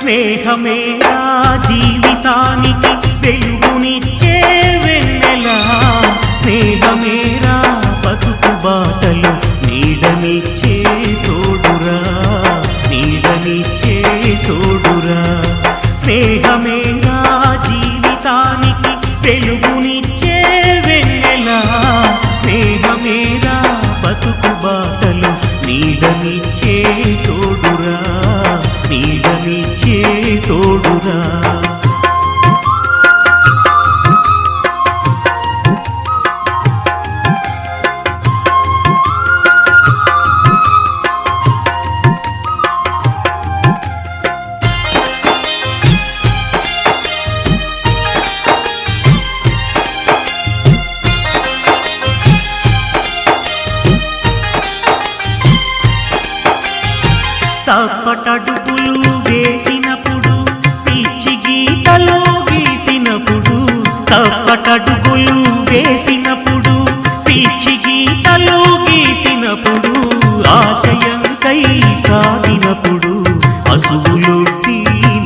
స్నేహమేరా జీవితానికి వెలుగునిచ్చే వెన్నెలా, స్నేహమేరా బతుకు బాటలు నీడనిచ్చే తోడురా, నీడనిచ్చే తోడురా. స్నేహమేరా జీవితానికి వెలుగునిచ్చే వెన్నెలా, స్నేహమేరా బతుకు బాటలు నీడనిచ్చే తోడురా, నీడనిచ్చే తోడురా. తప్పటడుగులు వేసినప్పుడు పిచ్చి గీతలు గీసినప్పుడు, తప్పటడుగులు వేసినప్పుడు పిచ్చి గీతలు గీసినప్పుడు, ఆశయంకై సాగినప్పుడు అసువులొట్టి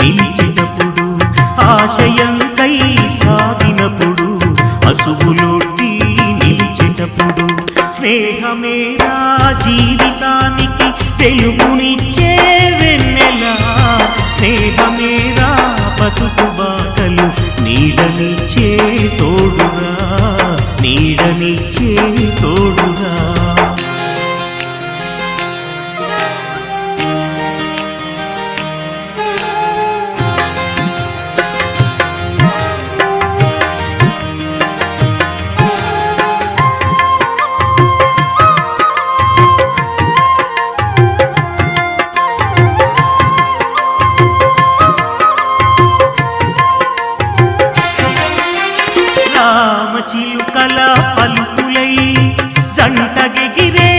నిలిచినప్పుడు, ఆశయంకై సాగినప్పుడు అసువులొట్టి నిలిచినప్పుడు. స్నేహమేరా జీవితానికి వెలుగునిచ్చే వెన్నెలా, స్నేహమేరా బతుకు బాటలు నీడనిచ్చే తోడురా, నీడనిచ్చే తోడురా. రామచిలుకల పలుకులై జంటగెగిరే